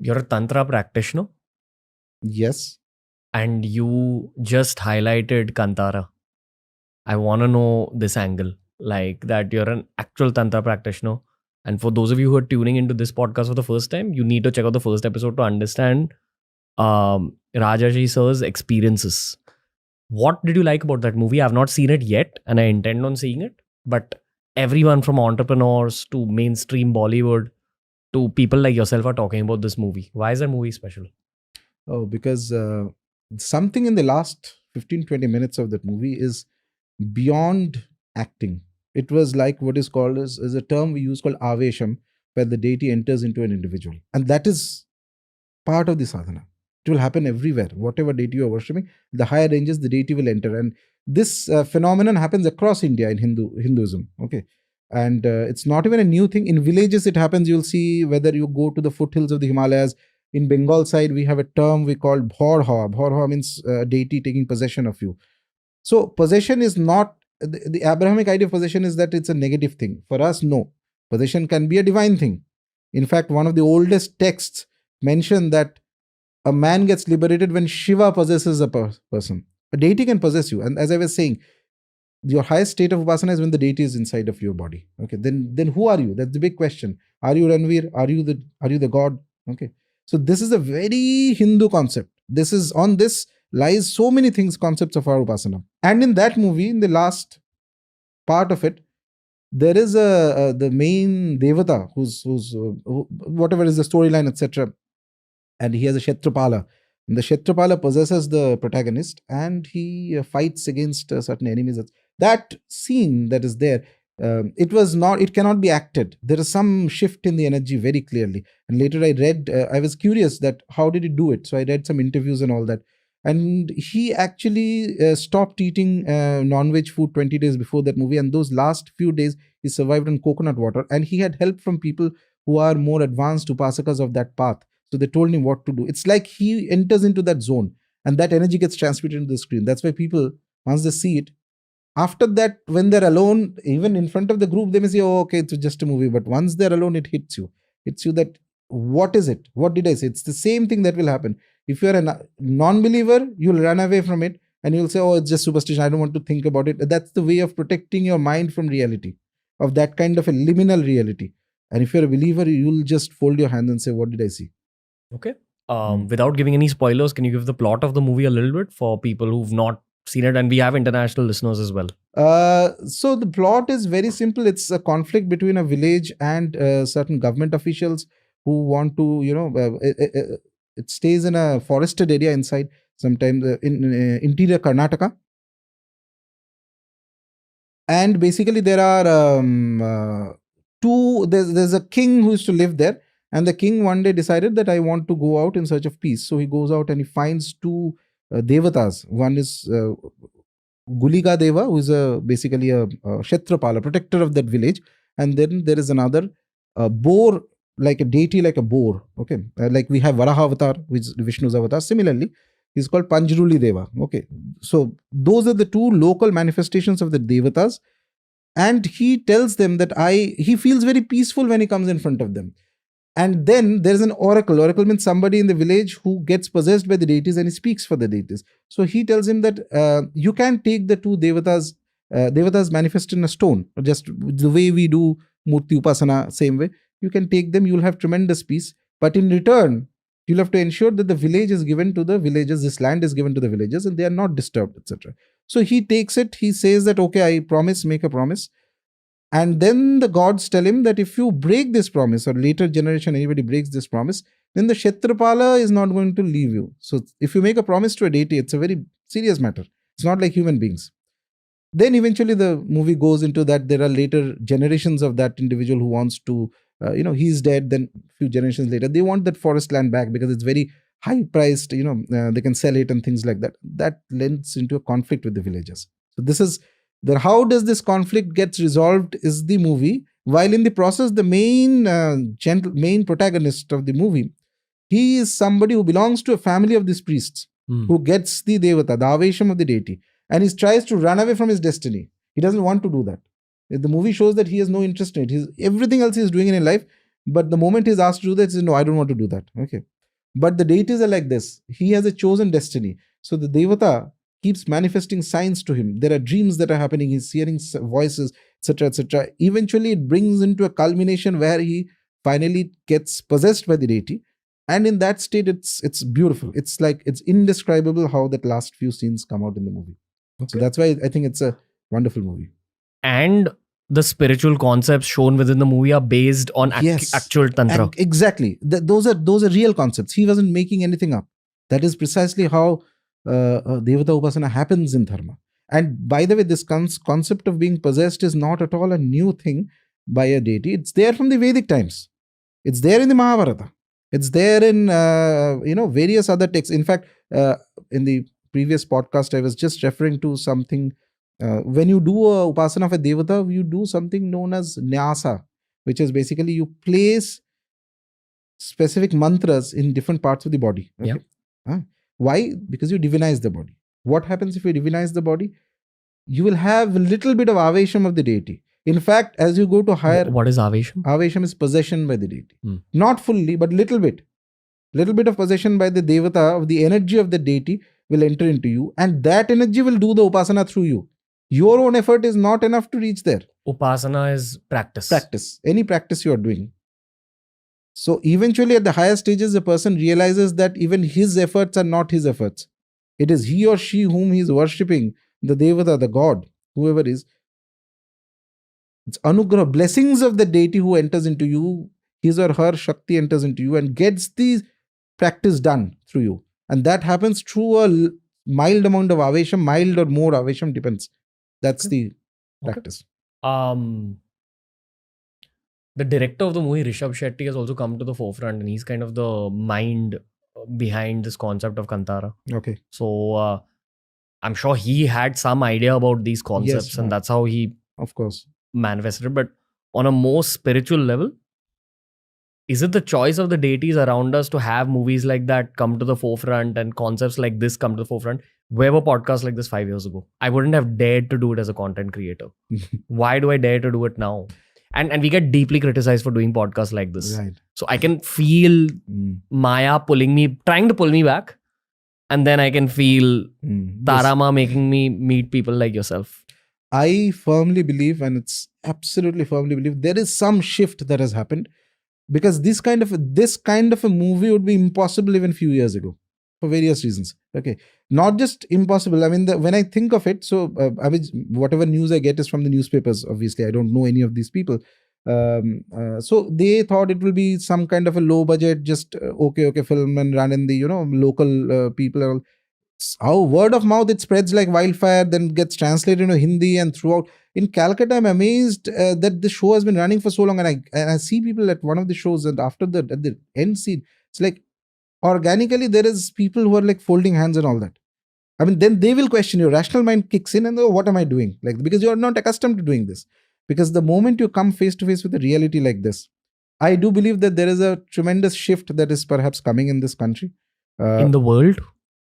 You're a Tantra practitioner Yes. and you just highlighted Kantara. I want to know this angle, like that you're an actual Tantra practitioner. And for those of you who are tuning into this podcast for the first time, you need to check out the first episode to understand Rajarshi Sir's experiences. What did you like about that movie? I've not seen it yet and I intend on seeing it. But everyone from entrepreneurs to mainstream Bollywood to people like yourself are talking about this movie. Why is that movie special? Oh, because something in the last 15-20 minutes of that movie is beyond acting. It was like what is called as a term we use called avesham, where the deity enters into an individual. And that is part of the sadhana. It will happen everywhere. Whatever deity you are worshipping, the higher ranges, the deity will enter. And this phenomenon happens across India in Hinduism. Okay. And it's not even a new thing. In villages, it happens. You'll see whether you go to the foothills of the Himalayas. In Bengal side, we have a term we call bhorha. Bhorha means deity taking possession of you. So possession is not, the Abrahamic idea of possession is that it's a negative thing. For us, no. Possession can be a divine thing. In fact, one of the oldest texts mention that a man gets liberated when Shiva possesses a person. A deity can possess you. And as I was saying, your highest state of upasana is when the deity is inside of your body. Okay, then who are you? That's the big question. Are you Ranveer? Are you the god? Okay. So this is a very Hindu concept. This is on this lies so many things, concepts of our upasana. And in that movie, in the last part of it, there is the main devata who's whatever is the storyline, etc. And he has a Kshetrapala. And the Kshetrapala possesses the protagonist and he fights against certain enemies. That scene that is there, it cannot be acted. There is some shift in the energy very clearly. And later I read, I was curious that how did he do it? So I read some interviews and all that. And he actually stopped eating non-veg food 20 days before that movie. And those last few days, he survived on coconut water. And he had help from people who are more advanced upasakas of that path. So they told him what to do. It's like he enters into that zone and that energy gets transmitted into the screen. That's why people, once they see it, after that, when they're alone, even in front of the group, they may say, oh, okay, it's just a movie. But once they're alone, it hits you. Hits you that, what is it? What did I say? It's the same thing that will happen. If you're a non-believer, you'll run away from it and you'll say, oh, it's just superstition. I don't want to think about it. That's the way of protecting your mind from reality, of that kind of a liminal reality. And if you're a believer, you'll just fold your hands and say, what did I see? Okay. Without giving any spoilers, can you give the plot of the movie a little bit for people who've not seen it? And we have international listeners as well. So the plot is very simple. It's a conflict between a village and certain government officials who want to, it stays in a forested area inside, sometimes in interior Karnataka. And basically there are there's a king who used to live there. And the king one day decided that I want to go out in search of peace. So he goes out and he finds two devatas. One is Guliga Deva, who is basically a Kshetrapala, protector of that village. And then there is another boar, like a deity, like a boar. Okay, like we have Varaha avatar, which is Vishnu's avatar. Similarly, he's called Panjruli Deva. Okay, so those are the two local manifestations of the devatas. And he tells them that he feels very peaceful when he comes in front of them. And then there's an oracle. Oracle means somebody in the village who gets possessed by the deities and he speaks for the deities. So he tells him that you can take the two devatas, devatas manifest in a stone, just the way we do Murti Upasana, same way. You can take them, you'll have tremendous peace. But in return, you'll have to ensure that the village is given to the villagers, this land is given to the villagers and they are not disturbed, etc. So he takes it, he says that, okay, I promise, make a promise. And then the gods tell him that if you break this promise, or later generation anybody breaks this promise, then the Kshetrapala is not going to leave you. So if you make a promise to a deity, it's a very serious matter. It's not like human beings. Then eventually the movie goes into that there are later generations of that individual who wants to, he's dead. Then a few generations later, they want that forest land back because it's very high priced, they can sell it and things like that. That lends into a conflict with the villagers. So this is how does this conflict gets resolved is the movie. While in the process, the main protagonist of the movie, he is somebody who belongs to a family of these priests who gets the devata, the avesham of the deity, and he tries to run away from his destiny. He doesn't want to do that. The movie shows that he has no interest in it. Everything else he is doing in his life, But the moment he's asked to do that, he says, no, I don't want to do that. Okay. But the deities are like this. He has a chosen destiny. So the Devata keeps manifesting signs to him. There are dreams that are happening. He's hearing voices, etc., etc. Eventually, it brings into a culmination where he finally gets possessed by the deity. And in that state, it's beautiful. It's like, it's indescribable how that last few scenes come out in the movie. So that's why I think it's a wonderful movie. And the spiritual concepts shown within the movie are based on Yes. actual tantra. And exactly. Those are real concepts. He wasn't making anything up. That is precisely how Devata Upasana happens in Dharma. And by the way, this concept of being possessed is not at all a new thing by a deity. It's there from the Vedic times. It's there in the Mahabharata. It's there in various other texts. In fact, in the previous podcast, I was just referring to something. When you do a upasana of a devata, you do something known as nyasa, which is basically you place specific mantras in different parts of the body. Okay? Why? Because you divinize the body. What happens if you divinize the body? You will have a little bit of avesham of the deity. In fact, as you go to higher... What is avesham? Avesham is possession by the deity. Not fully, but little bit. Little bit of possession by the devata of the energy of the deity will enter into you, and that energy will do the upasana through you. Your own effort is not enough to reach there. Upasana is practice. Practice. Any practice you are doing. So eventually at the higher stages, the person realizes that even his efforts are not his efforts. It is he or she whom he is worshipping, the devata, the god, whoever is. It's anugrah, blessings of the deity who enters into you, his or her Shakti enters into you and gets the practice done through you. And that happens through a mild amount of avesham, mild or more avesham, depends. That's the practice. The director of the movie, Rishabh Shetty, has also come to the forefront, and he's kind of the mind behind this concept of Kantara. Okay. So I'm sure he had some idea about these concepts, and that's how he, of course, manifested it. But on a more spiritual level, is it the choice of the deities around us to have movies like that come to the forefront and concepts like this come to the forefront? Where were podcasts like this 5 years ago? I wouldn't have dared to do it as a content creator. Why do I dare to do it now? And we get deeply criticized for doing podcasts like this. Right. So I can feel Maya trying to pull me back. And then I can feel Tarama making me meet people like yourself. I firmly believe, and it's absolutely firmly believe, there is some shift that has happened, because this kind of a movie would be impossible even a few years ago for various reasons. Okay, not just impossible. I mean, when I think of it, so whatever news I get is from the newspapers. Obviously, I don't know any of these people. So they thought it will be some kind of a low budget, just okay film and run in the local people. How word of mouth it spreads like wildfire, then gets translated into Hindi and throughout. In Calcutta, I'm amazed that the show has been running for so long, and I see people at one of the shows, and after at the end scene, it's like organically there is people who are like folding hands and all that. I mean, then they will question, your rational mind kicks in and what am I doing? Like, because you are not accustomed to doing this. Because the moment you come face to face with a reality like this, I do believe that there is a tremendous shift that is perhaps coming in this country. In the world?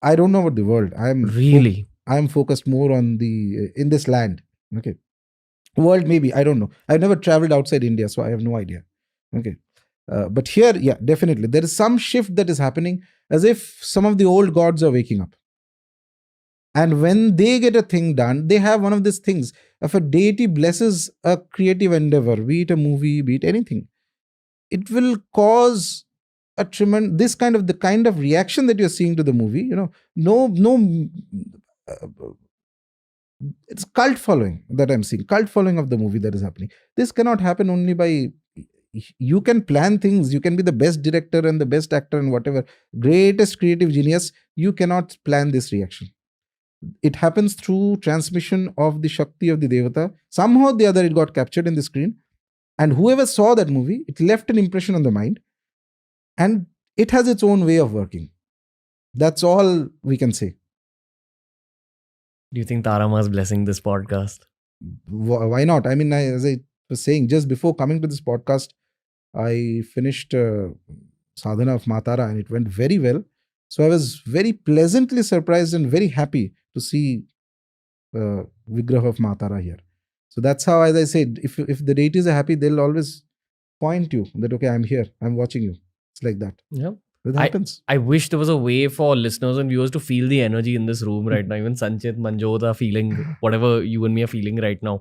I don't know about the world. I'm focused more on in this land. Okay. World, maybe. I don't know. I've never traveled outside India, so I have no idea. Okay. But here, yeah, definitely. There is some shift that is happening, as if some of the old gods are waking up. And when they get a thing done, they have one of these things. If a deity blesses a creative endeavor, be it a movie, be it anything, it will cause a tremendous, the kind of reaction that you're seeing to the movie, it's cult following that I'm seeing, cult following of the movie that is happening. This cannot happen only by, you can plan things, you can be the best director and the best actor and whatever, greatest creative genius, you cannot plan this reaction. It happens through transmission of the Shakti of the Devata. Somehow or the other, it got captured in the screen. And whoever saw that movie, it left an impression on the mind. And it has its own way of working. That's all we can say. Do you think Tarama is blessing this podcast? Why not? I mean, as I was saying, just before coming to this podcast, I finished Sadhana of Matara and it went very well. So I was very pleasantly surprised and very happy to see Vigraha of Matara here. So that's how, as I said, if the deities are happy, they'll always point you that, okay, I'm here, I'm watching you. It's like that. Yeah. It happens. I wish there was a way for listeners and viewers to feel the energy in this room right now. Even Sanchit, Manjot are feeling whatever you and me are feeling right now.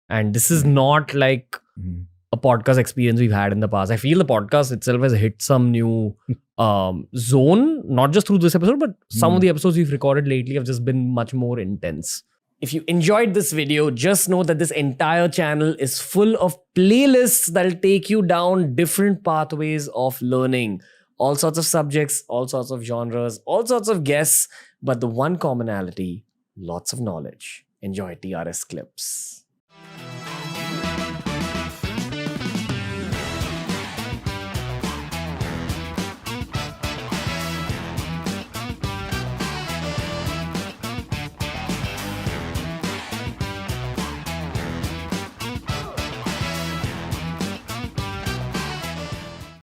And this is not like Mm. a podcast experience we've had in the past. I feel the podcast itself has hit some new zone, not just through this episode, but some of the episodes we've recorded lately have just been much more intense. If you enjoyed this video, just know that this entire channel is full of playlists that'll take you down different pathways of learning. All sorts of subjects, all sorts of genres, all sorts of guests, but the one commonality, lots of knowledge. Enjoy TRS clips.